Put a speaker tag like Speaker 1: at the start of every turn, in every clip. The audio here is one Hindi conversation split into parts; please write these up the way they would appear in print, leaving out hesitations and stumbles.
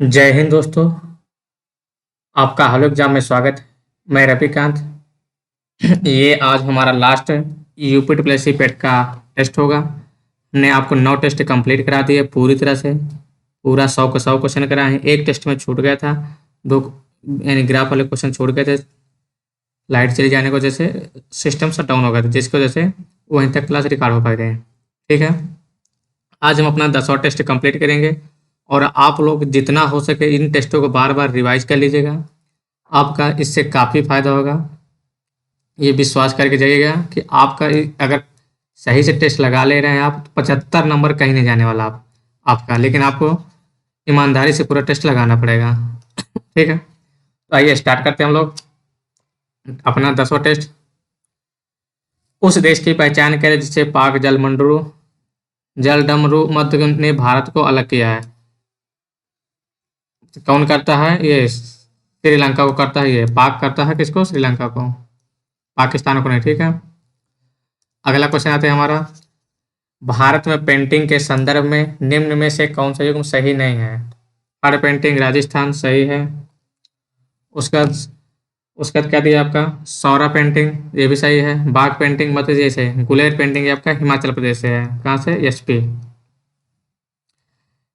Speaker 1: जय हिंद दोस्तों। आपका हाल एग्जाम में स्वागत है। मैं रविकांत। ये आज हमारा लास्ट यूपी प्लस सी पेट का टेस्ट होगा। हमने आपको 9 टेस्ट कंप्लीट करा दिए पूरी तरह से। पूरा 100 का 100 क्वेश्चन कराए हैं। एक टेस्ट में छूट गया था। दो यानी ग्राफ वाले क्वेश्चन छूट गए थे लाइट चले जाने की वजह से। सिस्टम शट डाउन हो गया था जिसकी वजह से वहीं तक क्लास रिकॉर्ड हो पाए थे। ठीक है, आज हम अपना 10 और टेस्ट कंप्लीट करेंगे और आप लोग जितना हो सके इन टेस्टों को बार बार रिवाइज कर लीजिएगा। आपका इससे काफ़ी फायदा होगा। ये विश्वास करके जाइएगा कि आपका अगर सही से टेस्ट लगा ले रहे हैं आप तो 75 नंबर कहीं नहीं जाने वाला आपका, लेकिन आपको ईमानदारी से पूरा टेस्ट लगाना पड़ेगा। ठीक है, तो आइए स्टार्ट करते हैं हम लोग अपना 10वां टेस्ट। उस देश की पहचान करें जिसे पाक जलडमरू मध्य ने भारत को अलग किया है। कौन करता है? ये श्रीलंका को करता है। ये पाक करता है किसको? श्रीलंका को, पाकिस्तान को नहीं। ठीक है, अगला क्वेश्चन आता है हमारा। भारत में पेंटिंग के संदर्भ में निम्न में से कौन सा युग्म सही नहीं है? फड़ पेंटिंग राजस्थान सही है। उसका उसका क्या दिया आपका? सौरा पेंटिंग ये भी सही है। बाघ पेंटिंग मध्य प्रदेश है। गुलेर पेंटिंग ये आपका हिमाचल प्रदेश से है। कहाँ से? एसपी।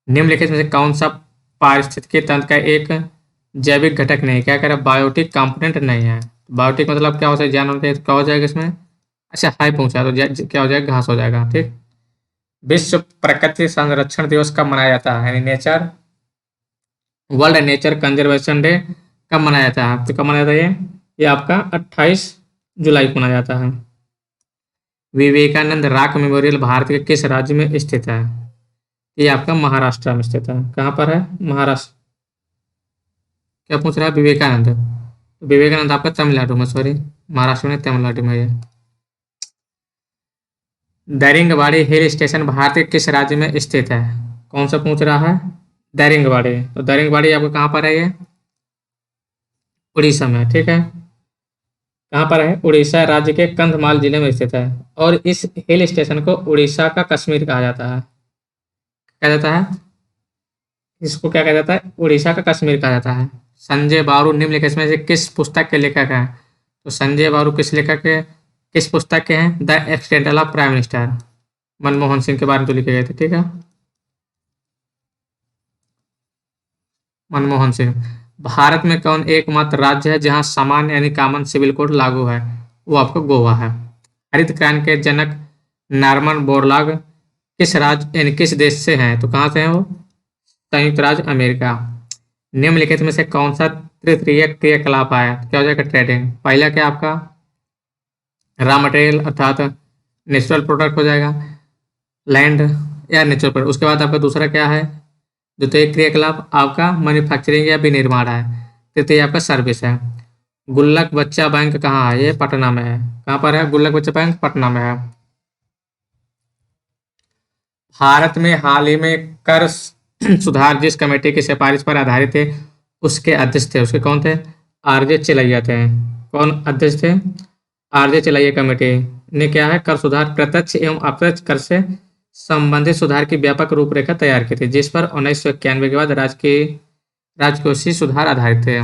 Speaker 1: निम्नलिखित में से कौन सा पारिस्थितिकी तंत्र का एक जैविक घटक नहीं? क्या कह रहा है? बायोटिक कंपोनेंट नहीं है। बायोटिक मतलब क्या होता है? जान होता है, क्या हो जाएगा इसमें? अच्छा, हाई पहुंचा तो क्या हो जाएगा? घास हो जाएगा। ठीक। विश्व प्रकृति संरक्षण दिवस कब मनाया जाता है? यानी nature world nature conservation day कब मनाया जाता है? तो कब मनाया जाता है ये आपका 28 जुलाई को मनाया जाता है। विवेकानंद रॉक मेमोरियल भारत के किस राज्य में स्थित है? ये आपका महाराष्ट्र में स्थित है। कहाँ पर है? महाराष्ट्र। क्या पूछ रहा है? विवेकानंद। विवेकानंद आपका तमिलनाडु में, सॉरी महाराष्ट्र में, तमिलनाडु में है। दारिंगबाड़ी हिल स्टेशन भारत के किस राज्य में स्थित है? कौन सा पूछ रहा है? दारिंगबाड़ी। तो दारिंगबाड़ी आपको कहाँ पर है? ये उड़ीसा में। ठीक है, कहाँ पर है? उड़ीसा राज्य के कंधमाल जिले में स्थित है। और इस हिल स्टेशन को उड़ीसा का कश्मीर कहा जाता है। कहा जाता है इसको, क्या कहा जाता है? उड़ीसा का कश्मीर कहा जाता है। संजय बारू निम्नलिखित में से किस पुस्तक के लेखक हैं? तो संजय बारू किस लेखक के, किस पुस्तक के हैं? The accidental of prime minister, Manmohan Singh के बारे में तो लिखे गए थे। ठीक है, मनमोहन सिंह। भारत में कौन एकमात्र राज्य है जहां सामान्य यानी कॉमन सिविल कोड लागू है? वो आपका गोवा है। हरित क्रांति के जनक नॉर्मन बोरलॉग किस राज्य यानी किस देश से हैं? तो कहाँ से हैं वो? संयुक्त राज्य अमेरिका। निम्नलिखित में से कौन सा तृतीय क्रियाकलाप आया? क्या हो जाएगा? ट्रेडिंग। पहला क्या आपका? रॉ मटेरियल अर्थात नेचुरल प्रोडक्ट हो जाएगा, लैंड या नेचुरल प्रोडक्ट। उसके बाद आपका दूसरा क्या है? द्वितीय क्रियाकलाप आपका मैन्युफैक्चरिंग या विनिर्माण है। तृतीय आपका सर्विस है। गुल्लक बच्चा बैंक कहाँ है? ये पटना में है। कहाँ पर है गुल्लक बच्चा बैंक? पटना में है। भारत में हाल ही में कर सुधार जिस कमेटी की सिफारिश पर आधारित थे उसके अध्यक्ष थे, उसके कौन थे? आरजे चिलैया थे। कौन अध्यक्ष थे? आरजे चिलैया कमेटी ने क्या है? कर सुधार प्रत्यक्ष एवं अप्रत्यक्ष कर से संबंधित सुधार की व्यापक रूपरेखा तैयार की थी, जिस पर 1991 के बाद राजकोषीय सुधार आधारित थे।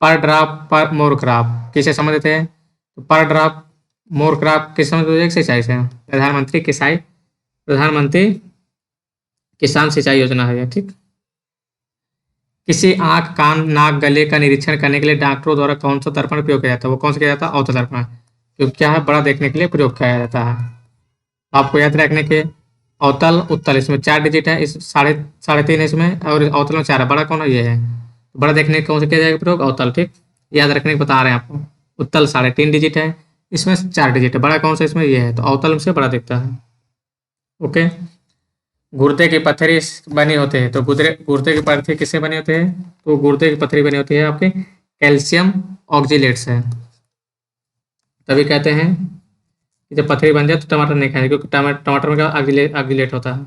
Speaker 1: पर ड्राफ्ट पर मोर क्रॉप किससे संबंधित है? तो पर ड्राफ्ट मोर क्रॉप किस संबंधित है? सिंचाई से। प्रधानमंत्री किसान सिंचाई योजना है ये। ठीक। किसी आंख कान नाक गले का निरीक्षण करने के लिए डॉक्टरों द्वारा कौन सा दर्पण प्रयोग किया जाता है? वो कौन सा किया जाता है? अवतल दर्पण। क्योंकि क्या है? बड़ा देखने के लिए प्रयोग किया जाता है। आपको याद रखने के अवतल उत्तल इसमें 4 डिजिट है, इस साढ़े तीन इसमें, और अवतल में 4 है। बड़ा कौन है? ये है। तो बड़ा देखने के कौन सा किया जाएगा प्रयोग? अवतल। ठीक, याद रखने को बता रहे हैं आपको। उत्तल 3.5 डिजिट है, इसमें 4 डिजिट है। बड़ा कौन सा? इसमें ये है। तो अवतल से बड़ा दिखता है। ओके। गुर्दे की पत्थरी बनी होते हैं, तो गुर्दे की पत्थरी किससे बने होते हैं? तो गुर्दे की पत्थरी बनी होती है आपके कैल्शियम ऑक्जिलेट से। तभी कहते हैं कि जब पत्थरी बन जाए तो टमाटर नहीं खाएंगे, क्योंकि टमाटर में क्या ऑक्जिलेट होता है।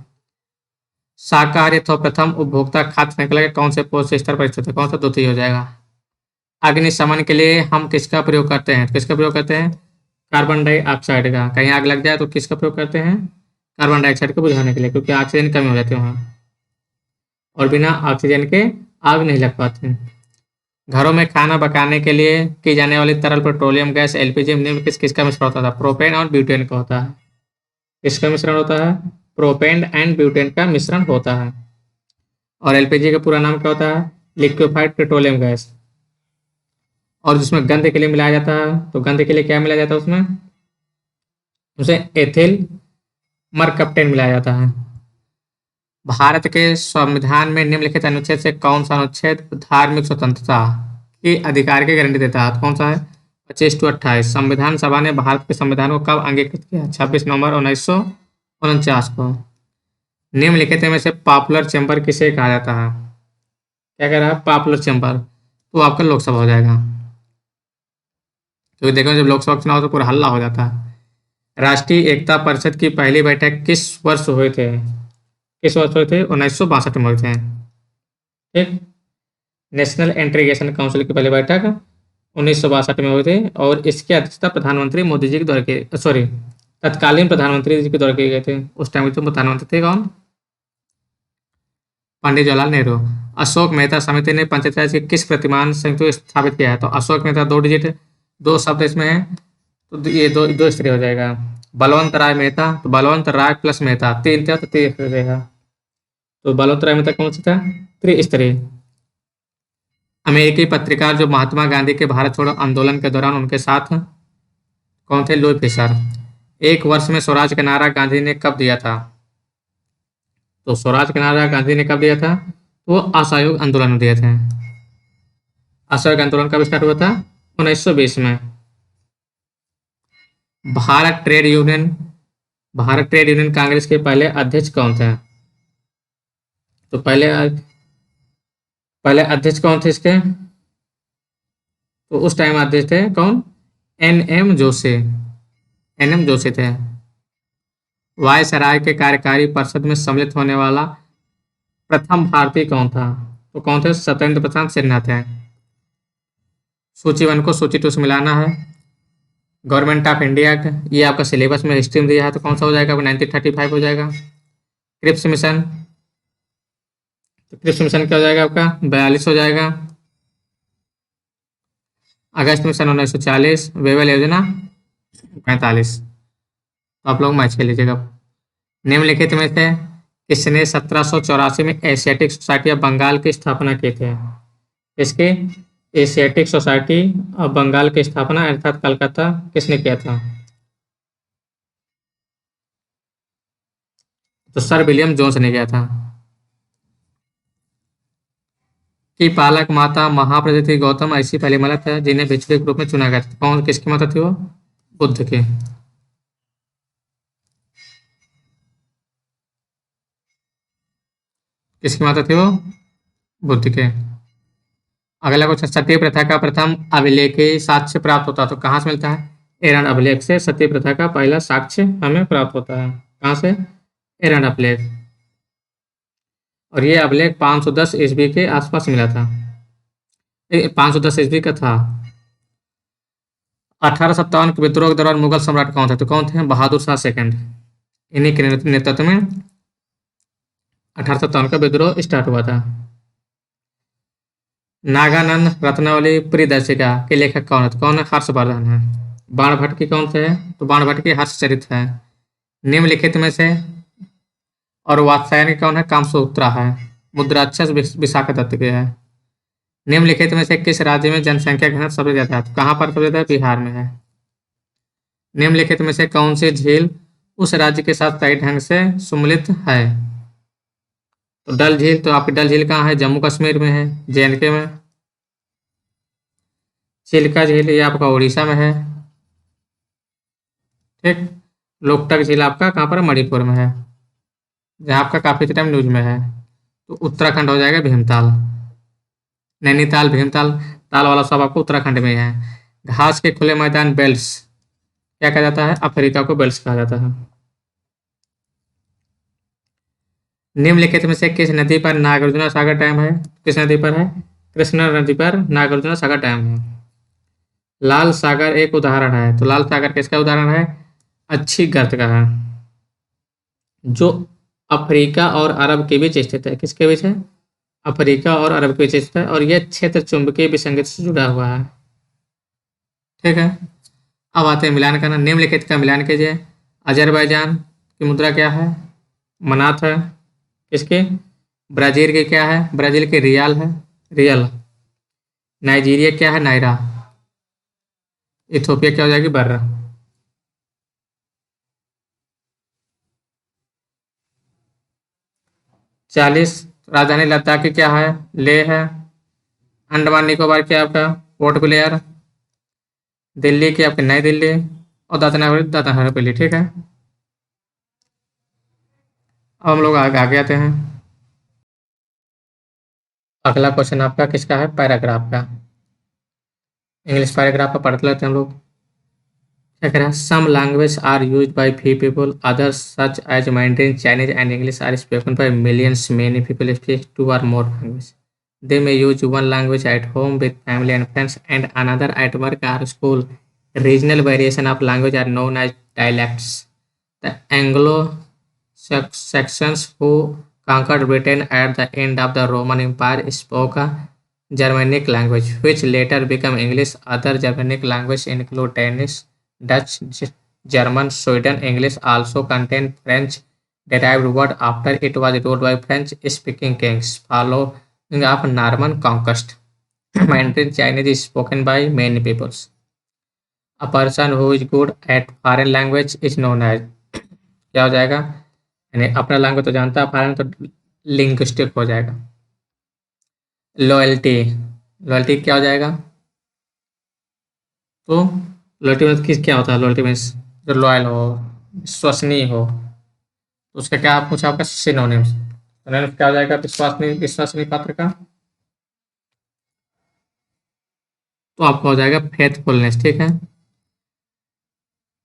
Speaker 1: शाकाहारी अथवा प्रथम उपभोक्ता खाद्य श्रृंखला के कौन से पोषक स्तर पर स्थित है? कौन सा? द्वितीय हो जाएगा। अग्निशमन के लिए हम किसका प्रयोग करते हैं? किसका प्रयोग करते हैं? कार्बन डाइऑक्साइड का। कहीं आग लग जाए तो किसका प्रयोग करते हैं? कार्बन डाइऑक्साइड को बुझाने के लिए, क्योंकि ऑक्सीजन की कमी हो जाती है वहाँ। और बिना ऑक्सीजन के आग नहीं लग पाती। घरों में खाना पकाने के लिए की जाने वाली तरल पेट्रोलियम गैस एलपीजी निम्न किसका मिश्रण होता था? प्रोपेन और ब्यूटेन का होता है। किसका मिश्रण होता है? प्रोपेन एंड ब्यूटेन का मिश्रण होता है। और एलपीजी का पूरा नाम क्या होता है? Liquefied petroleum gas. और जिसमें गंध के लिए मिलाया जाता है, तो गंध के लिए क्या मिलाया जाता है उसमें? उसे एथिल मरकप्टेन मिलाया जाता है। भारत के संविधान में निम्नलिखित अनुच्छेद से कौन सा अनुच्छेद धार्मिक स्वतंत्रता की अधिकार की गारंटी देता है? कौन सा है? 25 to 28। संविधान सभा ने भारत के संविधान को कब अंगीकृत किया? 26 नवंबर 1949 को। निम्नलिखित में से पॉपुलर चैम्बर किसे कहा जाता है? क्या कह रहा है? Popular chamber. तो आपका लोकसभा हो जाएगा, क्योंकि देखो जब लोकसभा चुनाव तो पूरा हल्ला हो जाता है। राष्ट्रीय एकता परिषद की पहली बैठक किस वर्ष हुए थे? किस वर्ष हुए थे? 1962 में हुए थे। ठीक। नेशनल इंटीग्रेशन काउंसिल की पहली बैठक 1962 में हुए थे और इसकी अध्यक्षता प्रधानमंत्री मोदी जी के द्वारा की, सॉरी, तत्कालीन प्रधानमंत्री जी के द्वारा किए गए थे। उस टाइम तो प्रधानमंत्री थे कौन? पंडित जवाहरलाल नेहरू। अशोक मेहता समिति ने पंचायती राज की किस प्रतिमान संयुक्त को स्थापित किया है? तो अशोक मेहता 2 डिजिट 2 शब्द इसमें है, तो ये दो स्त्री हो जाएगा। बलवंत राय मेहता, तो बलवंत राय प्लस मेहता 3 था, तो 3 हो जाएगा। तो बलवंत राय मेहता कौन सा था? त्रिस्त्री। अमेरिकी पत्रकार जो महात्मा गांधी के भारत छोड़ो आंदोलन के दौरान उनके साथ कौन थे? Louis Fischer. एक वर्ष में स्वराज का नारा गांधी ने कब दिया था? तो स्वराज का नारा गांधी ने कब दिया था? तो वो असहयोग आंदोलन में दिए थे। असहयोग आंदोलन कब स्टार्ट हुआ था? 1920 में। भारत ट्रेड यूनियन कांग्रेस के पहले अध्यक्ष कौन थे? तो पहले अध्यक्ष कौन थे इसके? तो उस टाइम अध्यक्ष थे कौन? एन एम जोशी थे। वायसराय के कार्यकारी परिषद में सम्मिलित होने वाला प्रथम भारतीय कौन था? तो कौन थे? सत्येंद्र प्रसाद सिन्हा थे। सूची 1 को सूची 2 से मिलाना है। गवर्नमेंट ऑफ इंडिया एक्ट, ये आपका सिलेबस में हिस्ट्री में दिया है, तो कौन सा हो जाएगा? 1935 हो जाएगा। क्रिप्स मिशन, तो क्रिप्स मिशन क्या हो जाएगा आपका? 42 हो जाएगा। अगस्त मिशन 1940, वेवल योजना 45। तो आप लोग मैच खेल लीजिएगा। निम्नलिखित में से किसने 1784 में एशियाटिक सोसाइटी ऑफ बंगाल की स्थापना की थी? इसके एशियाटिक सोसाइटी ऑफ बंगाल की स्थापना अर्थात कलकत्ता किसने किया था? तो सर विलियम जोन्स ने किया था। कि पालक माता महाप्रतिथि गौतम ऐसी पहली महिला है जिन्हें भिक्षुक के रूप में चुना गया था। कौन, किसकी माता थी वो? बुद्ध की। किसकी माता थी वो? बुद्ध के। अगला क्वेश्चन, सती प्रथा का प्रथम अभिलेखीय साक्ष्य प्राप्त होता है तो कहाँ से मिलता है? एरंड अभिलेख से सती प्रथा का पहला साक्ष्य हमें प्राप्त होता है। कहाँ से? एरंड अभिलेख। और ये अभिलेख 510 ईस्वी के आसपास मिला था। 510 ईस्वी का था। 1857 के विद्रोह के दौरान मुगल सम्राट कौन थे? तो कौन थे? बहादुर शाह सेकंड। इन्हीं के नेतृत्व में 1857 का विद्रोह स्टार्ट हुआ था। नागानंद रत्नावली प्रियदर्शिका के लेखक कौन है? तो कौन है? हर्षवर्धन है। बाणभट्ट की कौन से है? तो बाणभट्ट की हर्षचरित है। निम्नलिखित में से और वात्स्यायन कौन है? कामसूत्रा है। मुद्राक्षर विशाखादत्त के है। निम्नलिखित में से किस राज्य में जनसंख्या घनत्व सबसे ज्यादा है? तो कहाँ पर सबसे ज्यादा है? बिहार में है। निम्नलिखित में से कौन सी झील उस राज्य के साथ सही ढंग से सम्मिलित है? तो डल झील, तो आपकी डल झील कहाँ है? जम्मू कश्मीर में है, जे.एंड.के में। चिल्का झील ये आपका उड़ीसा में है। ठीक। लोकटक झील आपका कहाँ पर है? मणिपुर में है, जहाँ आपका काफी टाइम न्यूज में है। तो उत्तराखंड हो जाएगा भीमताल। नैनीताल, भीमताल, ताल वाला सब आपको उत्तराखंड में है। घास के खुले मैदान बेल्ट्स क्या कहा जाता है? अफ्रीका को बेल्ट्स कहा जाता है। निम्नलिखित में से किस नदी पर नागार्जुन सागर डैम है? किस नदी पर है? कृष्णा नदी पर नागार्जुन सागर डैम है। लाल सागर एक उदाहरण है, तो लाल सागर किसका उदाहरण है? अच्छी गर्त का है, जो अफ्रीका और अरब के बीच स्थित है। किसके बीच है? अफ्रीका और अरब के बीच है और यह क्षेत्र चुंबकीय विसंगति से जुड़ा हुआ है। ठीक है, अब आते हैं मिलान करना। निम्नलिखित का मिलान कीजिए। अजरबैजान की मुद्रा क्या है? मनात है। किसकी? ब्राज़ील की क्या है? ब्राज़ील की रियाल है, रियल। नाइजीरिया क्या है? नायरा। इथोपिया क्या हो जाएगी? बर्रा। 40। राजधानी लद्दाख की क्या है? लेह है। अंडमान निकोबार क्या है आपका? Port Blair. दिल्ली की आपकी नई दिल्ली और दादरा हवेली। ठीक है, अब हम लोग आगे आगे आते हैं। अगला क्वेश्चन आपका किसका है? पैराग्राफ का। इंग्लिश पैराग्राफ का पढ़ते लेते हैं हम लोग। क्या कह रहा है? Some language are use by few people, others such as Mandarin, Chinese and English are spoken by millions, many people speak two or more language. They may use one language at home with family and friends and another at work or school. Regional variation of language are known as dialects. The Anglo-Saxons who conquered Britain at the end of the Roman Empire spoke a Germanic language, which later became English. Other Germanic languages include Danish, Dutch, German, Sweden. English also contained French derived word after it was ruled by French-speaking kings. Following of Norman conquest, Mandarin Chinese is spoken by many peoples. A person who is good at foreign language is known as, क्या हो जाएगा? यानी अपना लैंग्वेज तो जानता है, फॉरेन तो लिंग्विस्टिक हो जाएगा। लॉयल्टी, लॉयल्टी क्या हो जाएगा? तो लॉयल्टी में किस क्या होता है? लॉयल्टी में जो लॉयल हो, विश्वसनीय हो, तो उसका क्या पूछा आपका? सिनोनिम्स। सिनोनिम्स क्या हो जाएगा? विश्वसनीय, विश्वसनीय पात्र का तो आपका हो जाएगा फेथफुलनेस। ठीक है,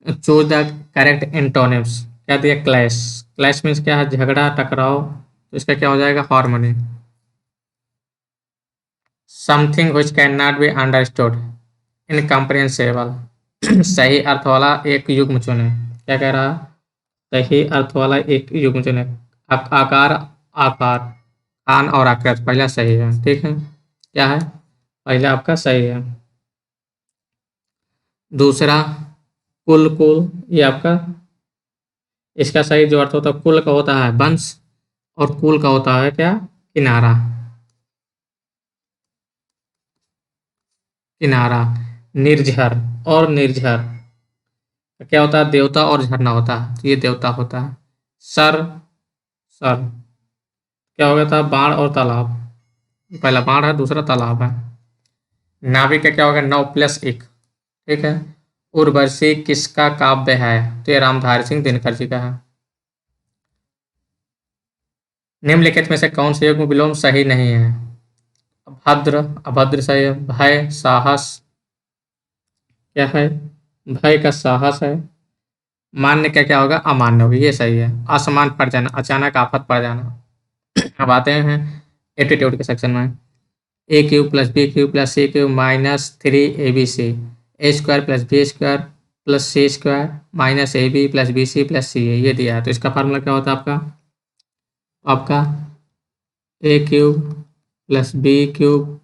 Speaker 1: चूज द करेक्ट एंटोनिम्स। क्या दिया? क्लैश। क्लैश मीन्स क्या है? झगड़ा, टकराव, तो इसका क्या हो जाएगा? Harmony. Something which can not be understood, incomprehensible. सही अर्थ वाला एक युग्म चुने। क्या कह रहा है? सही अर्थ वाला एक युग्म चुने। आकार, आकार, कान और आकृत पहला सही है। ठीक है, क्या है? पहला आपका सही है। दूसरा कुल, कुल ये आपका, इसका सही जो अर्थ होता है कुल का होता है वंश और कुल का होता है क्या? किनारा। किनारा। निर्झर और निर्झर क्या होता है? देवता और झरना होता है, तो ये देवता होता है। सर, सर क्या हो गया था? बाढ़ और तालाब। पहला बाढ़ है, दूसरा तालाब है। नाविक का क्या होगा? नौ प्लस एक। ठीक है, उर्वशी किसका काव्य है? तो ये रामधारी सिंह दिनकर जी का है। निम्नलिखित में से कौन से युग्म विलोम सही नहीं है? अभद्र, अभद्र सही है। भय, साहस क्या है? भय का साहस है। मान्य का क्या होगा? अमान्य होगा, ये सही है। असमान पड़ जाना, अचानक आफत पड़ जाना। अब आते हैं एटीट्यूड के सेक्शन में। A cube plus B cube plus C cube minus 3 ABC, A square plus B square plus C square minus AB plus BC plus CA, ये दिया है। तो इसका फार्मूला क्या होता है आपका? आपका A cube plus B cube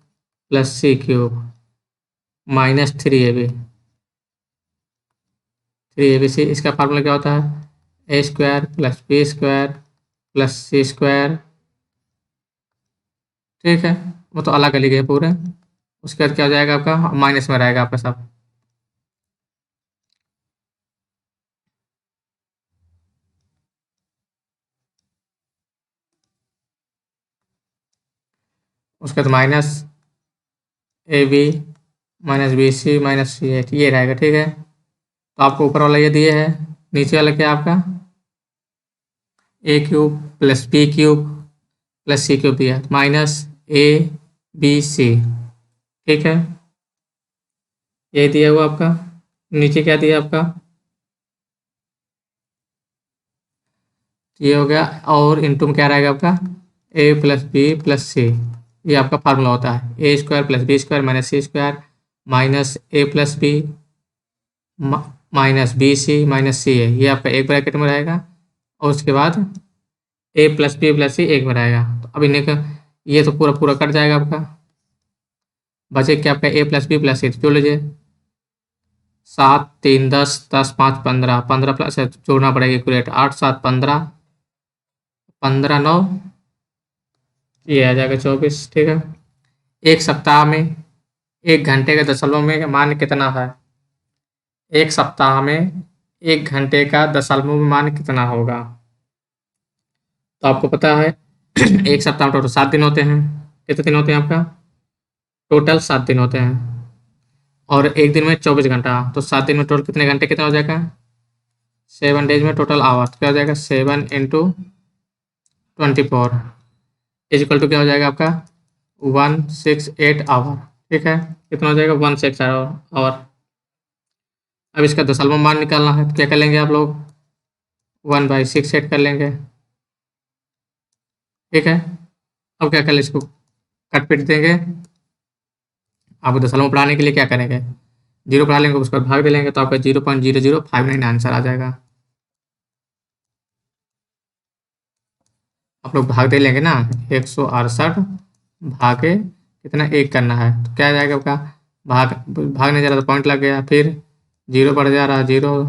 Speaker 1: plus C cube minus 3 ABC, इसका फार्मूला क्या होता है? A square plus B square plus C square. ठीक है, वो तो अलग अलग है पूरे। उसके बाद क्या हो जाएगा आपका? माइनस में रहेगा आपका सब। उसके बाद minus AB minus BC minus CA, ये रहेगा। ठीक है, तो आपको ऊपर वाला ये दिए है, नीचे वाला क्या आपका? A cube plus B cube plus C cube दिया, माइनस ABC। ठीक है, ये दिया हुआ आपका। नीचे क्या दिया आपका? ये हो गया, और इनटू में क्या रहेगा आपका? A plus B plus C, ये आपका फार्मूला होता है। A square plus B square minus C square minus A plus B minus BC minus CA, ये आपका एक ब्रैकेट में रहेगा। और उसके बाद ए प्लस बी प्लस सी एक में रहेगा। तो अब इन्हें का ये तो पूरा पूरा कट जाएगा आपका। बचे क्या आपका ए प्लस बी प्लस सी, जोड़ लीजिए। 7 3 10, 10 5 15, 15 प्लस जोड़ना पड़ेगा इक्वलेट, 8 7 15, 15 9, ये आ जाएगा 24। ठीक है। एक सप्ताह में 1 घंटे का दशमलव में मान कितना है? एक सप्ताह में 1 घंटे का दशमलव में मान कितना होगा? तो आपको पता है एक सप्ताह में टोटल 7 दिन होते हैं। कितने दिन होते हैं आपका? टोटल 7 दिन होते हैं। और एक दिन में 24 घंटा, तो 7 दिन में टोटल कितने घंटे कितना हो जाएगा? 7 डेज में टोटल आवर क्या हो जाएगा? 7 × 24 इज इक्वल टू क्या हो जाएगा आपका? 168 आवर। ठीक है, कितना हो जाएगा? 168 आवर। अब इसका दशमलव मान निकालना है, तो क्या कर लेंगे आप लोग? 1/6 सेट कर लेंगे। ठीक है, अब क्या कर ले, इसको कट पिट देंगे। आपको दशमलव बढ़ाने के लिए क्या करेंगे? 0 बढ़ा लेंगे, उसको भाग दे लेंगे, तो आपका 0.0059 आंसर आ जाएगा। आप लोग भाग दे लेंगे ना, 168 भागे कितना 1 करना है, तो क्या आ जाएगा आपका? भागने जा रहा तो पॉइंट लग गया, फिर 0 बढ़ जा रहा 0।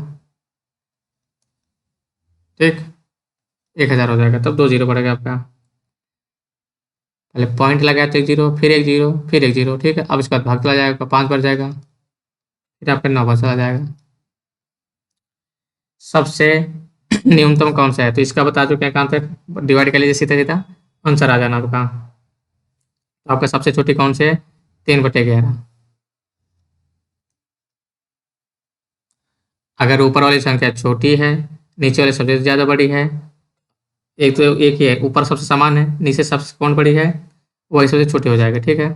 Speaker 1: ठीक, 1000 हो जाएगा, तब 2 0 बढ़ेगा आपका। पहले पॉइंट लगाया तो 1 0, फिर 1 0, फिर 1 0। ठीक है, अब इसके बाद भाग चला जाएगा, 5 बढ़ जाएगा, फिर आपका 9 बढ़ चला जाएगा। सबसे न्यूनतम कौन सा है? तो इसका बता चुके हैं कहाँ तक, डिवाइड कर लीजिए सीधा सीधा, आंसर आ जाना आपका। तो आपका सबसे छोटी कौन सी है? 3/11। अगर ऊपर वाली संख्या छोटी है, नीचे वाली सबसे ज़्यादा बड़ी है, एक तो एक ही है, ऊपर सबसे समान है, नीचे सबसे कौन बड़ी है, वही सबसे छोटी हो जाएगी। ठीक है,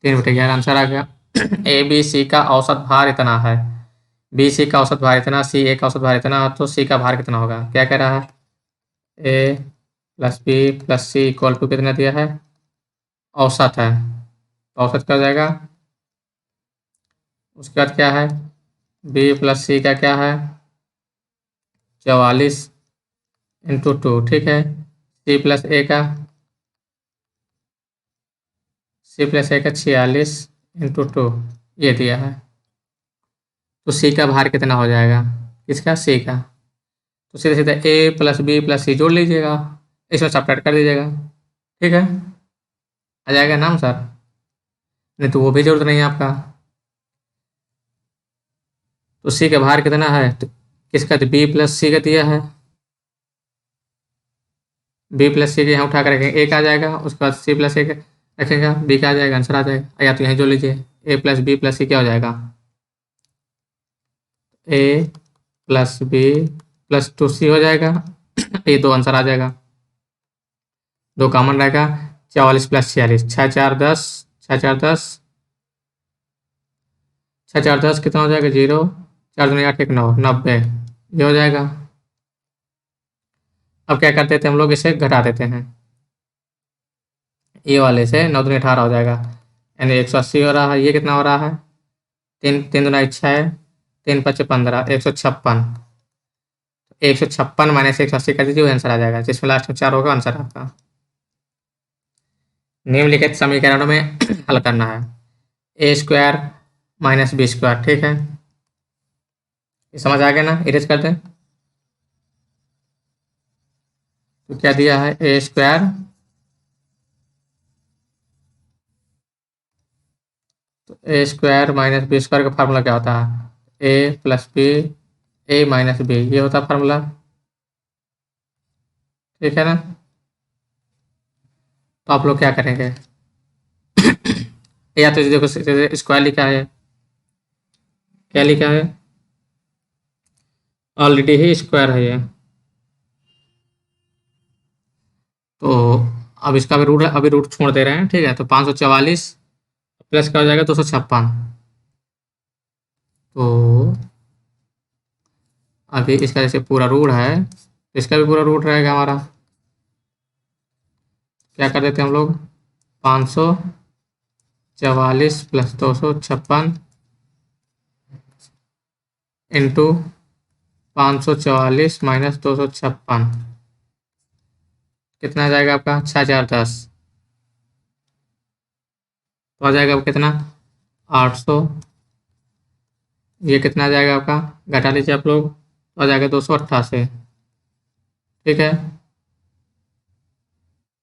Speaker 1: 3/11 आंसर आ गया। ए बी सी का औसत भार इतना है, बी सी का औसत भार इतना, सी ए का औसत भार इतना, तो सी का भार कितना होगा? क्या कह रहा है? A plus B plus C equal to कितना दिया है? औसत है, तो औसत क्या हो जाएगा? उसके बाद क्या है? बी प्लस सी का क्या है? 44/2। ठीक है, सी प्लस ए का 46/2 ये दिया है। तो सी का भार कितना हो जाएगा? किसका? सी का। तो सीधे सीधे ए प्लस बी प्लस सी जोड़ लीजिएगा, इसमें सब्ट्रैक्ट कर दीजिएगा। ठीक है, आ जाएगा नाम सर, नहीं तो वो भी जरूरत नहीं है आपका। तो सी का भार कितना है? तो किसका? तो बी प्लस सी का दिया है, बी प्लस सी के यहाँ उठा कर रखेंगे, एक आ जाएगा, उसके बाद सी प्लस एक रखेगा, बी का आ जाएगा, आंसर आ जाएगा। या तो यहीं जोड़ लीजिए, ए प्लस बी प्लस सी क्या हो जाएगा? ए प्लस बी प्लस 2 सी हो जाएगा। ये 2 आंसर आ जाएगा, 2 कॉमन रहेगा। 44 + 46, 6 4 10, 6 4 10, 6 4 10 कितना हो जाएगा? 0, 4 दूनी 8 1 9, 90 ये हो जाएगा। अब क्या करते थे हम लोग, इसे घटा देते हैं, ये वाले से 9 दूनी 18 हो जाएगा, यानी 180 हो रहा है। ये कितना हो रहा है? 3 3 दूना 6, 3 5 15, 156। 156 माइनस 180 कर दीजिए, वो आंसर आ जाएगा, जिसमें लास्ट में 4 होगा, आंसर आपका। निम्नलिखित समीकरणों में हल करना है। A² - B²। ठीक है, ये समझ आ गया ना? इरेज कर दें, तो क्या दिया है? A², तो A² - B² का फार्मूला क्या होता है? A plus B, A minus B, ये होता है फार्मूला। ठीक है ना? तो आप लोग क्या करेंगे? या तो देखो स्क्वायर लिखा है, क्या लिखा है? ऑलरेडी ही स्क्वायर है ये, तो अब इसका भी रूट, अभी रूट छोड़ दे रहे हैं। ठीक है, तो 544 प्लस का हो जाएगा 256। तो अभी इसका जैसे पूरा रूट है, तो इसका भी पूरा रूट रहेगा हमारा। क्या कर देते हैं हम लोग? 544 + 256 इंटू 544 - 256, कितना आ जाएगा आपका 6 4 10, तो आ जाएगा आपका कितना 800। ये कितना आ जाएगा आपका, घटा लीजिए आप लोग, तो आ जाएगा 288। ठीक है,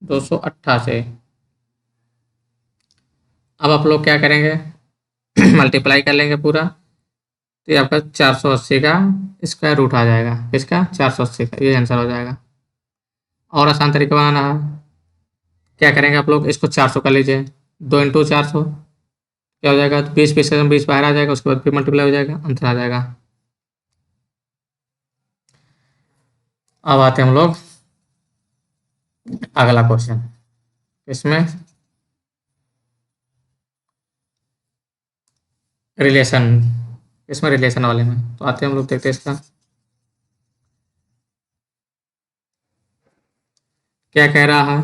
Speaker 1: 288। अब आप लोग क्या करेंगे, मल्टीप्लाई कर लेंगे पूरा, तो ये आपका 480 का स्क्वायर रूट आ जाएगा। किसका, 480 का, ये आंसर हो जाएगा। और आसान तरीका बनाना है, क्या करेंगे आप लोग, इसको 400 कर लीजिए, 2 × 400 क्या हो जाएगा, तो 20 20 से 20 बाहर आ जाएगा, उसके बाद फिर मल्टीप्लाई हो जाएगा, आंसर आ जाएगा। अब आते हैं हम लोग अगला क्वेश्चन, इसमें रिलेशन, इसमें रिलेशन वाले में, तो आते हैं हम लोग, देखते हैं इसका क्या कह रहा है।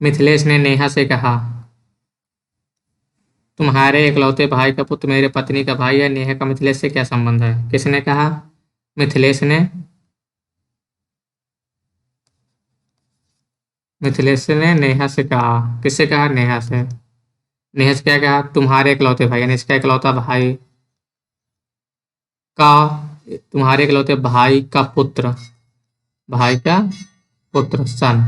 Speaker 1: मिथिलेश ने नेहा से कहा, तुम्हारे इकलौते भाई का पुत्र मेरे पत्नी का भाई है, नेहा का मिथिलेश से क्या संबंध है। किसने कहा, मिथिलेश ने, मिथिलेश ने नेहा से कहा। किससे कहा, नेहा से। नेहा से क्या कहा, तुम्हारे इकलौते भाई, यानी इसका इकलौता भाई का, तुम्हारे इकलौते भाई का पुत्र, भाई का पुत्र सन,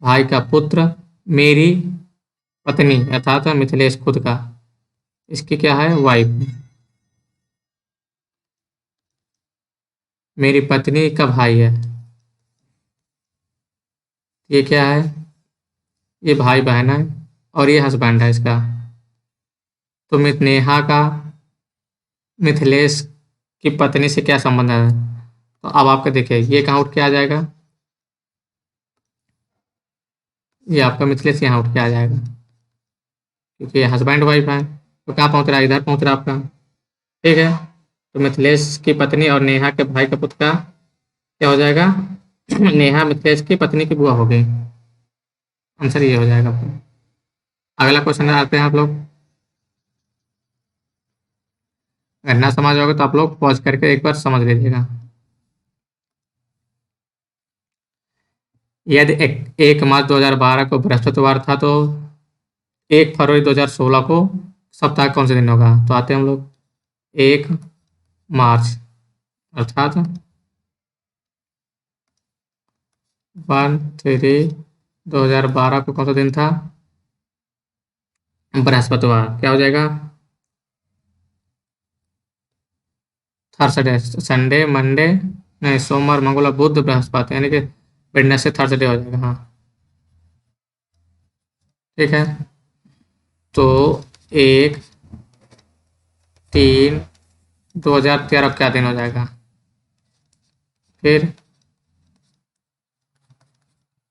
Speaker 1: भाई का पुत्र मेरी पत्नी अर्थात मिथिलेश खुद का, इसकी क्या है, वाइफ, मेरी पत्नी का भाई है, ये क्या है, ये भाई बहन है, और ये हस्बैंड है इसका। तो नेहा का मिथिलेश की पत्नी से क्या संबंध है, तो अब आपका देखिए ये कहाँ उठ के आ जाएगा, ये आपका मिथिलेश यहाँ उठ के आ जाएगा, क्योंकि ये हस्बैंड वाइफ है। तो कहाँ पहुँच रहा है, इधर पहुँच रहा है आपका। ठीक है, तो मिथिलेश की पत्नी और नेहा के भाई का पुत्र का क्या हो जाएगा, नेहा मिथिलेश की पत्नी की बुआ हो गई, आंसर ये हो जाएगा आपका। अगला क्वेश्चन आते हैं आप लोग, अगर ना समझ होगा तो आप लोग पॉज करके एक बार समझ लीजिएगा। यदि 1 मार्च 2012 को बृहस्पतिवार था, तो 1 फरवरी 2016 को सप्ताह कौन से दिन होगा। तो आते हैं हम लोग, 1 मार्च अर्थात 1 3 2012 को कौन सा दिन था, बृहस्पतिवार। क्या हो जाएगा, थर्सडे, संडे मंडे, नहीं सोमवार मंगलवार बुध बृहस्पति, यानी कि वेडनेसडे थर्सडे हो जाएगा। हाँ ठीक है, तो 1 3 2013 क्या दिन हो जाएगा, फिर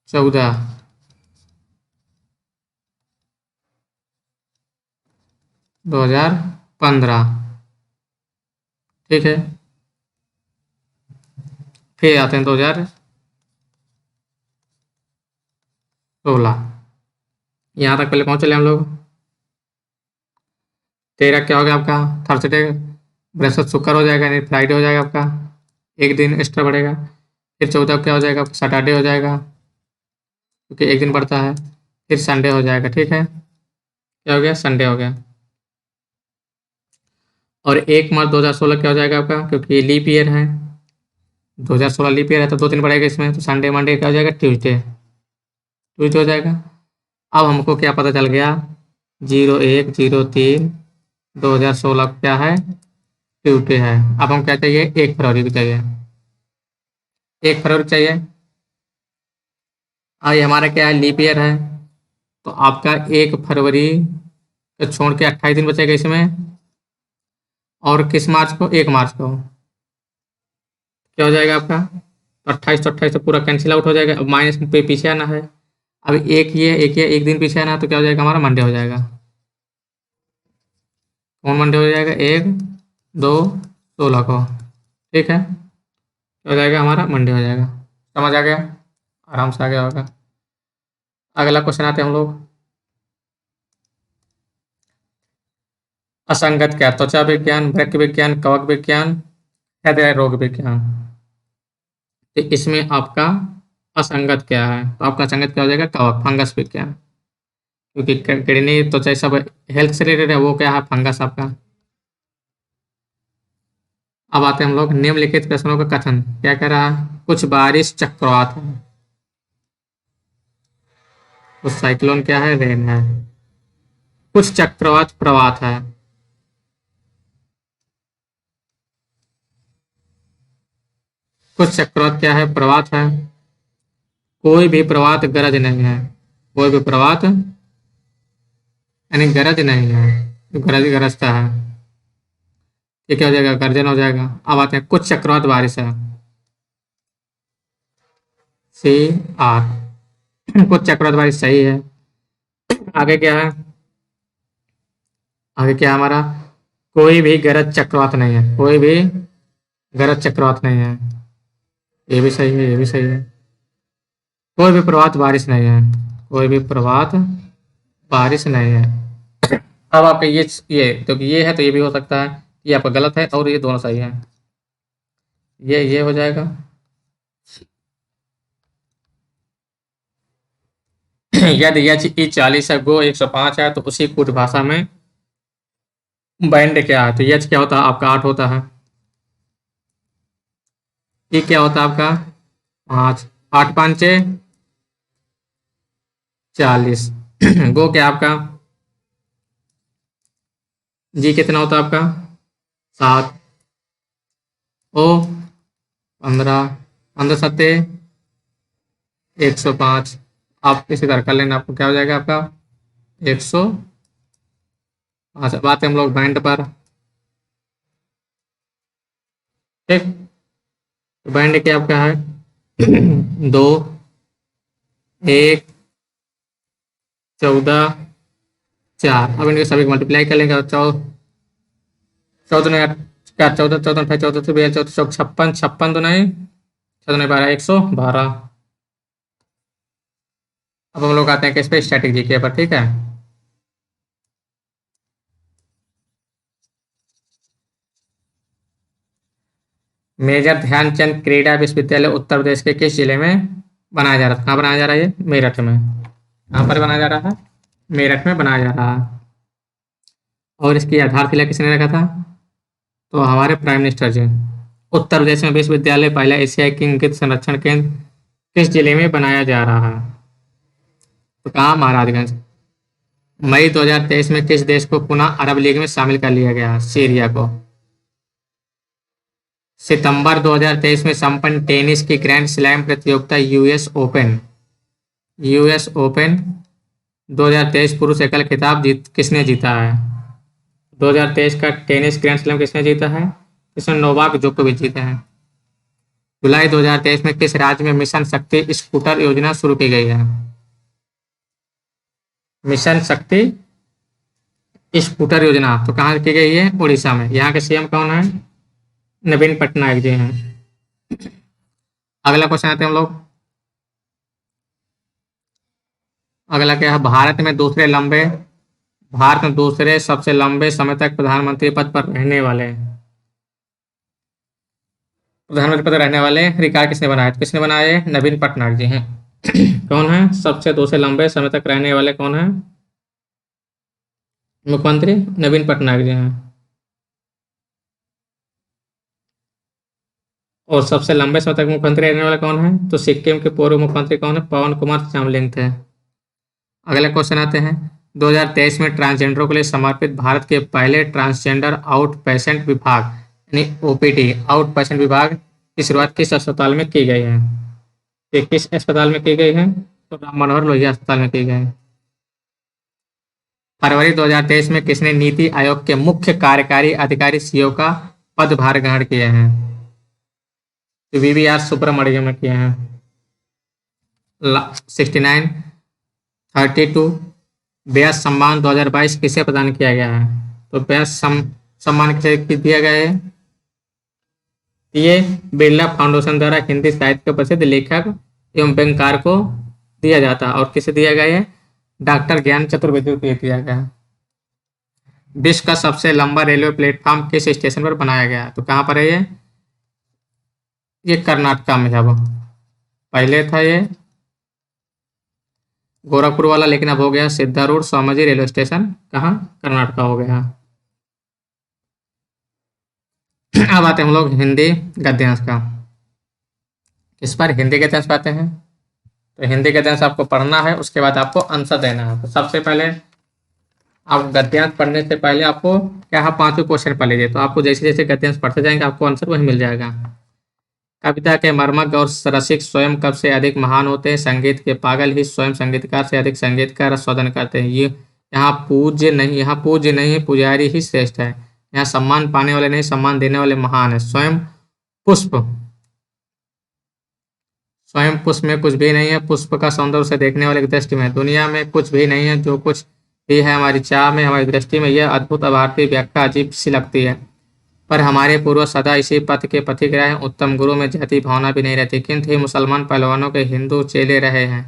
Speaker 1: 14 2015। ठीक है, फिर आते हैं 2016, यहाँ तक पहले पहुँच चले हम लोग। 13 क्या हो गया आपका, थर्सडे, बृहस्पति शुक्र हो जाएगा, यानी फ्राइडे हो जाएगा आपका, एक दिन एक्स्ट्रा बढ़ेगा। फिर 14 क्या हो जाएगा, सैटरडे हो जाएगा, क्योंकि एक दिन बढ़ता है। फिर संडे हो जाएगा। ठीक है, क्या हो गया, संडे हो गया। और 1 मार्च 2016 क्या हो जाएगा आपका, क्योंकि ये लीप ईयर है, 2016 लीप ईयर है, तो 2 दिन बढ़ेगा इसमें, तो संडे मंडे क्या हो जाएगा, ट्यूजडे, ट्यूजडे हो जाएगा। अब हमको क्या पता चल गया, 01/03/2016 क्या है, ट्यूजडे है। अब हम क्या चाहिए, 1 फरवरी को चाहिए, 1 फरवरी चाहिए। अब ये हमारा क्या है, लीप ईयर है, तो आपका 1 फरवरी को छोड़ के 28 दिन बचेगा इसमें, और किस मार्च को, 1 मार्च को क्या हो जाएगा आपका, तो 28 तो पूरा कैंसिल आउट हो जाएगा। अब माइनस पे पीछे आना है, अब एक दिन पीछे आना है, तो क्या हो जाएगा, हमारा मंडे हो जाएगा। कौन मंडे हो जाएगा, 1 2 16 को। ठीक है, क्या हो जाएगा, हमारा मंडे हो जाएगा। समझ आ गया, आराम से आ गया होगा। अगला क्वेश्चन आते हैं हम लोग, असंगत क्या, त्वचा विज्ञान, वृक्क विज्ञान, कवक विज्ञान, हृदय रोग विज्ञान। तो इसमें आपका असंगत क्या है? तो आपका असंगत क्या हो जाएगा? कवक, फंगस विज्ञान। क्योंकि किडनी त्वचा सब हेल्थ से रिलेटेड है, वो क्या है? फंगस आपका। अब आते हैं हम लोग निम्नलिखित प्रश्नों का कथन। क्या कह रहा है? कुछ बारिश चक्रवात है, कुछ साइक्लोन क्या है? रेन है। कुछ चक्रवात प्रवात है, कुछ चक्रवात क्या है? प्रवात है। कोई भी प्रवात गरज नहीं है, कोई भी प्रवात यानी गरज नहीं है, जो गरजता है। ये क्या हो जाएगा? गर्जन हो जाएगा। अब आते हैं कुछ चक्रवात बारिश है, सी आर। कुछ चक्रवात बारिश सही है। आगे क्या है? आगे क्या है हमारा? कोई भी गरज चक्रवात नहीं है, कोई भी गरज चक्रवात नहीं है। ये भी सही है, ये भी सही है। कोई भी प्रभात बारिश नहीं है, कोई भी प्रभात बारिश नहीं है। अब आपका ये तो ये है, तो ये भी हो सकता है। ये आपका गलत है और ये दोनों सही है। ये हो जाएगा। यदि एच ई 40 है, गो 105 है, तो उसी कुछ भाषा में बैंड क्या है? तो एच क्या होता है? आपका 8 होता है। ई क्या होता है आपका? 5। 8 5 40। गो क्या आपका? जी कितना होता है आपका? 7। ओ 15। 15 सत्ते 105। आप इसी तरह कर लेना, आपको क्या हो जाएगा? आपका 105। अब आते हैं हम लोग बैंड पर। ठीक, तो बैंड क्या आपका है? 2 1 14 4। अब इनके सभी को मल्टीप्लाई कर लेंगे। 14 क्या? 14 14 5 14 से 14 56 56 तो नहीं, 14 12 112। अब हम लोग आते हैं किस पे? स्टैटिक जीके पर। ठीक है, मेजर ध्यानचंद क्रीड़ा विश्वविद्यालय उत्तर प्रदेश के किस जिले में बनाया जा रहा था? कहाँ बनाया जा रहा है? ये मेरठ में। कहाँ पर बनाया जा रहा है? मेरठ में बनाया जा रहा है। और इसकी आधारशिला किसने रखा था? तो हमारे प्राइम मिनिस्टर जी। उत्तर प्रदेश में विश्वविद्यालय पहला एशियाई किंगकित संरक्षण केंद्र किस जिले में बनाया जा रहा है? तो कहाँ? महाराजगंज। मई 2023 में किस देश को पुनः अरब लीग में शामिल कर लिया गया? सीरिया को। सितंबर 2023 में संपन्न टेनिस की ग्रैंड स्लैम प्रतियोगिता यूएस ओपन 2023 पुरुष एकल खिताब किसने जीता है? 2023 का टेनिस ग्रैंड स्लैम किसने जीता है? इसमें नोवाक जोकोविच जीते हैं। जुलाई 2023 में किस राज्य में मिशन शक्ति स्कूटर योजना शुरू की गई है? मिशन शक्ति स्कूटर योजना तो कहाँ की गई है? उड़ीसा में। यहाँ के सीएम कौन है? नवीन पटनायक जी हैं। अगला क्वेश्चन आते हैं हम लोग। अगला क्या है? भारत में दूसरे सबसे लंबे समय तक प्रधानमंत्री पद पर रहने वाले रिकॉर्ड किसने बनाया? किसने बनाया? नवीन पटनायक जी हैं। कौन है सबसे दूसरे लंबे समय तक रहने वाले? कौन है? मुख्यमंत्री नवीन पटनायक जी हैं। और सबसे लंबे समय तक मुख्यमंत्री रहने वाले कौन है? तो सिक्किम के पूर्व मुख्यमंत्री कौन है? पवन कुमार चामलिंग थे। अगला क्वेश्चन आते हैं। 2023 में ट्रांसजेंडरों के लिए समर्पित भारत के पहले ट्रांसजेंडर आउट पेशेंट विभाग यानी ओपीडी आउट पेशेंट विभाग की शुरुआत किस अस्पताल में की गई है? ये किस अस्पताल में की गई है? तो राम मनोहर लोहिया अस्पताल में की गई है। फरवरी 2023 में किसने नीति आयोग के मुख्य कार्यकारी अधिकारी सीईओ का पदभार ग्रहण किया है? तो वीवीआर सुब्रमण्यम ने किए हैं। 69 32 व्यास सम्मान 2022 किसे प्रदान किया गया है? तो व्यास सम्मान किसे दिया गया है? ये बिरला फाउंडेशन द्वारा हिंदी साहित्य के प्रसिद्ध लेखक एवं व्यंगकार को दिया जाता है। और किसे दिया गया है? डॉक्टर ज्ञान चतुर्वेदी को दिया गया है। विश्व का सबसे लंबा रेलवे प्लेटफॉर्म किस स्टेशन पर बनाया गया है? तो कहाँ पर है ये? ये कर्नाटका में है। अब पहले था ये गोरखपुर वाला, लेकिन अब हो गया सिद्धारूढ़ स्वामीजी रेलवे स्टेशन, कहाँ, कर्नाटका हो गया। अब आते हैं हम लोग हिंदी गद्यांश का। इस पर हिंदी गद्यांश पाते हैं। तो हिंदी गद्यांश आपको पढ़ना है, उसके बाद आपको आंसर देना है। तो सबसे पहले आप गद्यांश पढ़ने से पहले आपको क्या है, पांचों क्वेश्चन पढ़ लीजिए। तो आपको जैसे जैसे गद्यांश पढ़ते जाएंगे आपको आंसर वही मिल जाएगा। कविता के मर्मज्ञ और रसिक स्वयं कब से अधिक महान होते हैं? संगीत के पागल ही स्वयं संगीतकार से अधिक संगीत का रसवादन करते हैं। ये यहाँ पूज्य नहीं है, पुजारी ही श्रेष्ठ है। यहाँ सम्मान पाने वाले नहीं, सम्मान देने वाले महान है। पुष्प स्वयं पुष्प में कुछ भी नहीं है, पुष्प का सौंदर्य से देखने वाले की दृष्टि में। दुनिया में कुछ भी नहीं है, जो कुछ भी है हमारी चाह में, हमारी दृष्टि में। यह अद्भुत अभारती व्याख्या अजीब सी लगती है, पर हमारे पूर्वज सदा इसी पथ के पथिक रहे हैं। उत्तम गुरु में जाति भावना भी नहीं रहती, किंतु ही मुसलमान पहलवानों के हिंदू चेले रहे हैं,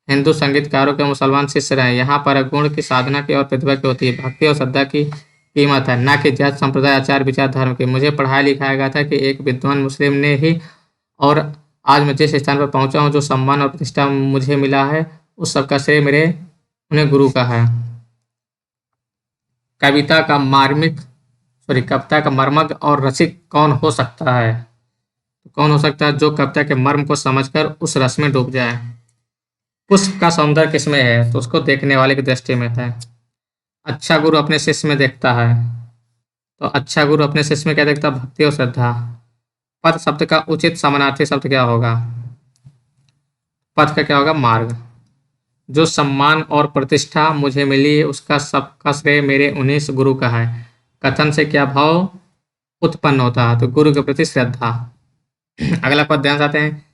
Speaker 1: हिंदू संगीतकारों के मुसलमान शिष्य रहे हैं। यहाँ पर गुण की साधना की और प्रतिभा की होती है, भक्ति और श्रद्धा की कीमत है, न कि जात संप्रदाय आचार विचार धर्म की। मुझे पढ़ाया लिखाया गया था कि एक विद्वान मुस्लिम ने ही, और आज मैं जिस स्थान पर पहुंचा हूँ, जो सम्मान और प्रतिष्ठा मुझे मिला है, उस सब का श्रेय मेरे उन्हें गुरु का है। कविता का मार्मिक कविता का मर्मज्ञ और रसिक कौन हो सकता है? तो कौन हो सकता है? जो कविता के मर्म को समझकर उस रस में डूब जाए। पुष्प का सौंदर्य किसमें है? तो उसको देखने वाले की दृष्टि में है। अच्छा गुरु अपने शिष्य में देखता है। तो अच्छा गुरु अपने शिष्य में क्या देखता है? भक्ति और श्रद्धा। पथ शब्द का उचित समानार्थी शब्द क्या होगा? पथ का क्या होगा? मार्ग। जो सम्मान और प्रतिष्ठा मुझे मिली है, उसका सबका श्रेय मेरे उन्हीं गुरु का है। कथन से क्या भाव उत्पन्न होता है? तो गुरु के प्रति श्रद्धा। अगला पद ध्यान से आते हैं।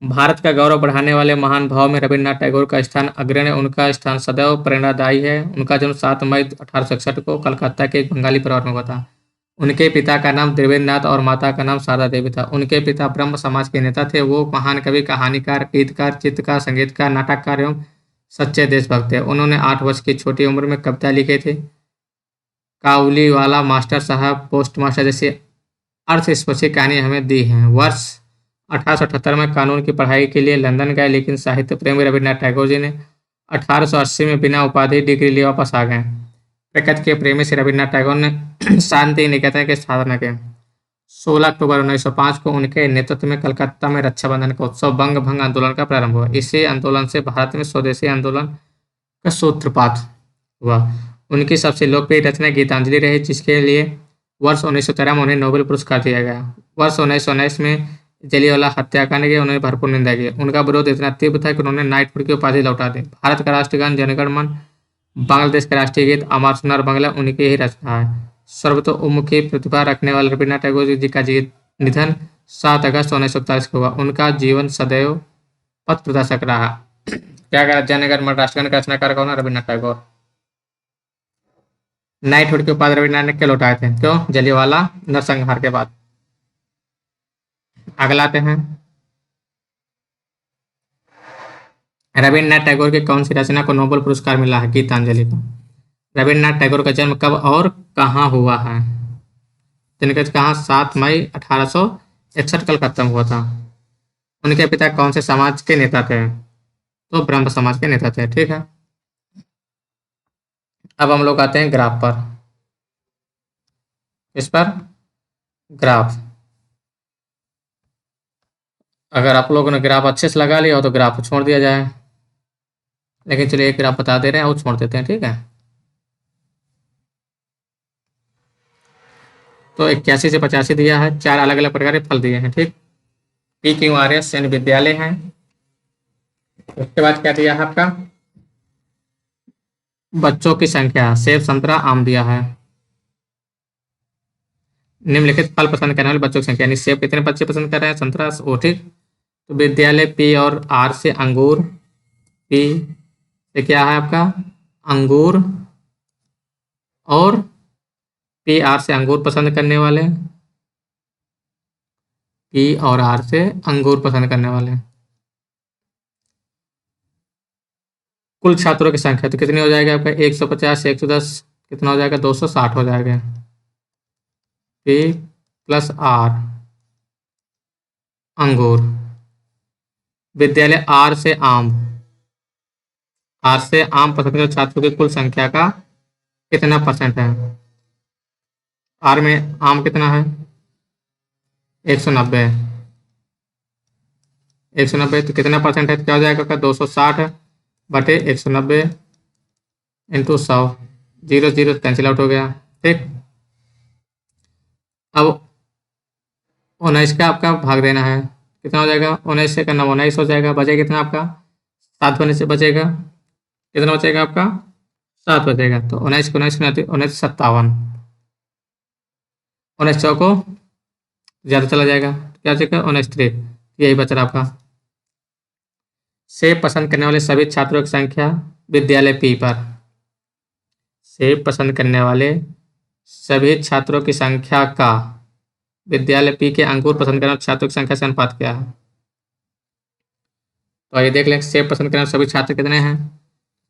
Speaker 1: भारत का गौरव बढ़ाने वाले महान भाव में रविन्द्रनाथ टैगोर का स्थान अग्रणी। उनका स्थान सदैव प्रेरणादायी है। उनका जन्म 7 मई 1861 को कलकत्ता के एक बंगाली परिवार में हुआ था। उनके पिता का नाम देवेंद्रनाथ और माता का नाम शारदा देवी था। उनके पिता ब्रह्म समाज के नेता थे। वो महान कवि, कहानीकार, गीतकार, चित्रकार, संगीतकार, नाटककार एवं सच्चे देशभक्त थे। उन्होंने 8 वर्ष की छोटी उम्र में कविता लिखे थे। काबुलीवाला, मास्टर साहब, पोस्ट मास्टर जैसी अर्थस्पर्शी कहानी हमें दी हैं। वर्ष 1878 में कानून की पढ़ाई के लिए लंदन गए, लेकिन साहित्य प्रेमी रविन्द्रनाथ टैगोर जी ने 1880 में बिना उपाधि डिग्री लिए वापस आ गए। प्रकृति के प्रेमी श्री रविन्द्रनाथ टैगोर ने शांति निकेतन की स्थापना की। 16 अक्टूबर 1905 को उनके नेतृत्व में कलकत्ता में रक्षाबंधन का उत्सव बंग भंग आंदोलन का प्रारंभ हुआ। इसी आंदोलन से भारत में स्वदेशी आंदोलन का सूत्रपात हुआ। उनकी सबसे लोकप्रिय रचना गीतांजलि रही, जिसके लिए वर्ष 1913 में उन्हें नोबेल पुरस्कार दिया गया। वर्ष 1919 में जलियांवाला हत्याकांड की उन्होंने भरपूर निंदा की। उनका विरोध इतना तीव्र था कि उन्होंने नाइटहुड की उपाधि लौटा दी। भारत का राष्ट्रगान जनगण मन, बांग्लादेश का राष्ट्रीय गीत अमर सोनार बांग्ला उनकी ही रचना है। सर्वतोमुखी प्रतिभा रखने वाले रविन्द्रनाथ टैगोर जी का निधन 7 अगस्त 1941 को हुआ। उनका जीवन सदैव पथ प्रदर्शक रहा। क्या कहा? जनगण मन राष्ट्रगान का रचनाकार कौन है? रविन्द्रनाथ टैगोर। नाइटहुड के उपाधि रविन्द्रनाथ ने क्यों लौटाए थे? क्यों? जलियांवाला नरसंहार के बाद। अगला आते हैं। रविन्द्रनाथ टैगोर की कौन सी रचना को नोबेल पुरस्कार मिला है? गीतांजलि को। रविन्द्रनाथ टैगोर का जन्म कब और कहाँ हुआ है? जिनका कहा 7 मई 1861 कलकत्ता में हुआ था। उनके पिता कौन से समाज के नेता थे? तो ब्रह्म समाज के नेता थे। ठीक है, अब हम लोग आते हैं ग्राफ पर। इस पर ग्राफ, अगर आप लोगों ने ग्राफ अच्छे से लगा लिया हो तो ग्राफ छोड़ दिया जाए, लेकिन चलिए एक ग्राफ बता दे रहे हैं वो छोड़ देते हैं। ठीक है, तो 81 से 85 दिया है, 4 अलग अलग प्रकार के फल दिए हैं। ठीक, PQRS यानी विद्यालय हैं। उसके बाद क्या दिया है आपका? बच्चों की संख्या, सेब, संतरा, आम दिया है। निम्नलिखित फल पसंद करने वाले बच्चों की संख्या, यानी सेब कितने बच्चे पसंद कर रहे हैं, संतरा वो। ठीक, तो विद्यालय P और R से अंगूर, P से क्या है आपका? अंगूर, और PR से अंगूर पसंद करने वाले, P और R से अंगूर पसंद करने वाले। कुल छात्रों की संख्या तो कितनी हो जाएगी आपका? 150 से 110 कितना हो जाएगा? 260 हो जाएगा। P + R अंगूर। विद्यालय आर से आम पसंद करने वाले छात्रों की कुल संख्या का कितना परसेंट है? आर में आम कितना है? 190। 190 तो कितना परसेंट है? तो क्या हो जाएगा आपका? 260 बटे 190 into 100। Zero zero cancel out हो गया। ठीक, अब 19 का आपका भाग देना है। कितना हो जाएगा? 19 से करना 19 हो जाएगा। बचेगा कितना आपका? 7 बने से बचेगा। कितना बचेगा आपका? 7 बचेगा। तो 19 को 19 में 19 57। 19 चौको ज़्यादा चला जाएगा, तो क्या बचेगा? 19 3। यही बच रहा आपका। सेब पसंद करने वाले सभी छात्रों की संख्या विद्यालय पी पर। सेब पसंद करने वाले सभी छात्रों की संख्या का विद्यालय पी के अंगूर पसंद करने वाले छात्रों की संख्या से अनुपात क्या है? तो आइए देख लें, सेब पसंद करने वाले सभी छात्र कितने हैं।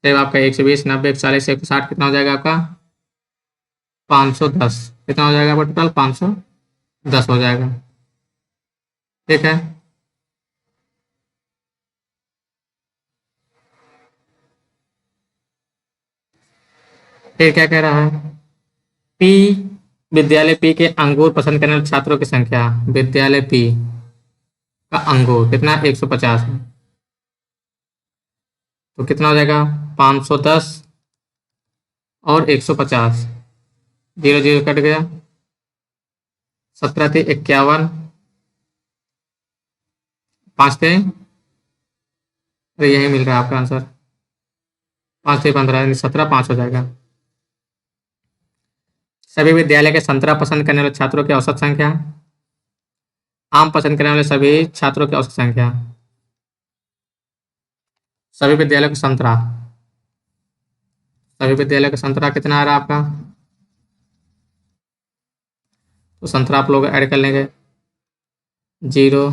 Speaker 1: सेब आपका 120, 90, 140, 160 कितना हो जाएगा आपका? 510। कितना हो जाएगा आपका टोटल? 510 हो जाएगा। ठीक है, फिर क्या कह रहा है? पी, विद्यालय पी के अंगूर पसंद करने वाले छात्रों की संख्या, विद्यालय पी का अंगूर कितना? 150 है। तो कितना हो जाएगा? 510 और 150। जीरो जीरो कट गया। 17 थे 51, 5 थे, अरे यही मिल रहा है आपका आंसर। 5 थे 15 यानी 17, 5 हो जाएगा। सभी विद्यालय के संतरा पसंद करने वाले छात्रों की औसत संख्या, आम पसंद करने वाले सभी छात्रों की औसत संख्या। सभी विद्यालयों का संतरा, सभी विद्यालय का संतरा कितना आ रहा है आपका? तो संतरा आप लोग ऐड कर लेंगे। जीरो,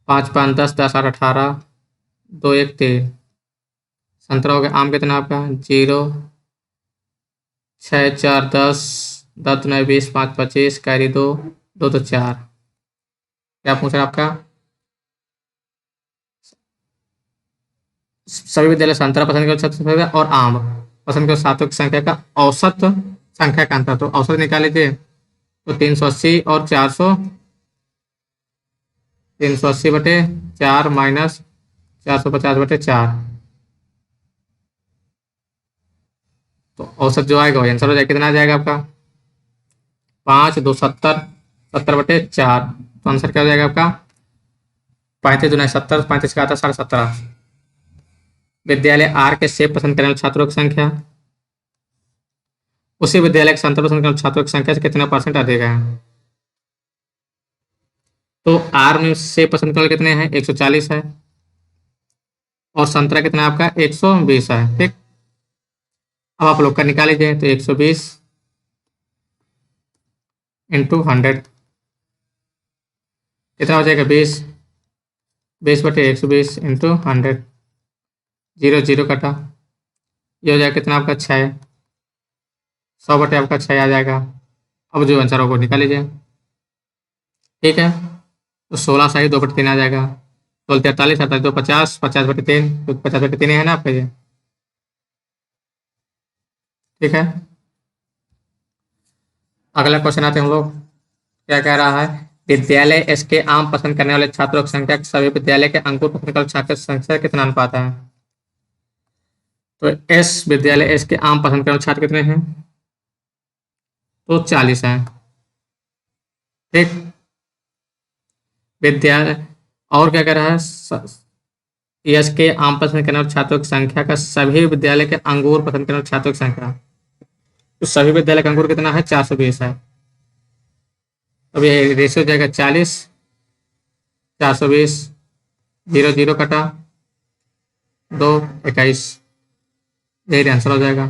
Speaker 1: 5 5 10, 10 8 18, 2 1 3। संतरा हो गया। आम कितना आपका? जीरो, 6 4 10, 10 9 20, 5 25, कैरी 2, 2 तो 4। क्या पूछ रहा है आपका? सभी विद्यालय संतरा पसंद के छात्र संख्या और आम पसंद के छात्रों की संख्या का औसत संख्या का अंतर। तो औसत निकाल लीजिए। तो 380 और 400, 380 बटे 4 माइनस 450 बटे 4। तो औसत जो आएगा वही आंसर हो जाएगा। कितना आ जाएगा आपका? 5 2 70, 70 बटे 4। तो आंसर क्या हो जाएगा आपका? 35 दुना 70, 35 का आता है 17.5। विद्यालय आर के सेब पसंद करने वाले छात्रों की संख्या उसी विद्यालय के संतरा पसंद करने वाले छात्रों की संख्या से कितना परसेंट अधिक है? तो आर में सेब पसंद करने वाले कितने हैं? 140 है। और संतरा कितना है आपका? 120 है। ठीक, अब आप लोग का निकाल लीजिए। तो 120 इंटू 100 कितना हो जाएगा? 20। 20 बटे 120 इंटू 100। जीरो जीरो कटा। ये हो जाएगा कितना आपका? 6। 100 बटे आपका 6 आ जाएगा। अब जो आंसर होगा वो निकाल लीजिए। ठीक है, तो 16 सही 2 बटे 3 आ जाएगा। 16 43, 48 2 50, 50 बटे 3, तो 50 बटे 3 है ना आपका ये। ठीक है, अगला क्वेश्चन आते हैं हम लोग। क्या कह रहा है? विद्यालय एस के आम पसंद करने वाले छात्रों की संख्या सभी विद्यालय के अंकुर पसंद करने वाले छात्रों की संख्या से कितना अनुपात है? तो एस, विद्यालय एस के आम पसंद करने वाले छात्र कितने हैं? तो 40 हैं। ठीक, विद्यालय और क्या कह रहा है? यस के आम पसंद करने वाले छात्रों की संख्या का सभी विद्यालय के अंगूर पसंद करने वाले छात्रों की संख्या। तो सभी विद्यालय का अंगूर कितना है? 420 है। अब ये रेशियो जाएगा 40, 420, जीरो जीरो कटा, 2 21। यही आंसर हो जाएगा।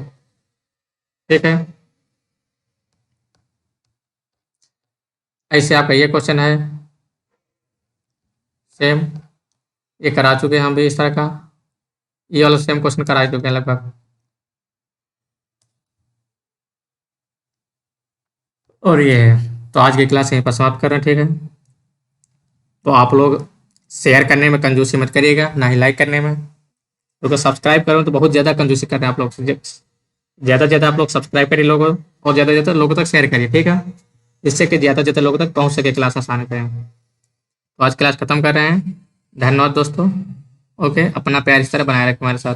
Speaker 1: ठीक है, ऐसे आपका ये क्वेश्चन है सेम, ये करा चुके हैं हम भी इस तरह का। ये वाला सेम क्वेश्चन करा चुके हैं लगभग। और ये है, तो आज की क्लास यहीं पर समाप्त कर रहे हैं। ठीक है। तो आप लोग शेयर करने में कंजूसी मत करिएगा, ना ही लाइक करने में, क्योंकि सब्सक्राइब करो तो बहुत ज़्यादा कंजूसी कर रहे हैं आप लोग। ज़्यादा से ज़्यादा आप लोग सब्सक्राइब करिए लोगों, और ज़्यादा से ज़्यादा लोगों तक शेयर करिए, ठीक है, जिससे कि ज़्यादा से ज़्यादा लोगों तक पहुँच सके क्लास आसान करें। तो आज क्लास खत्म कर रहे हैं। धन्यवाद दोस्तों। ओके, अपना प्यार इस तरह बनाए रखें हमारे साथ।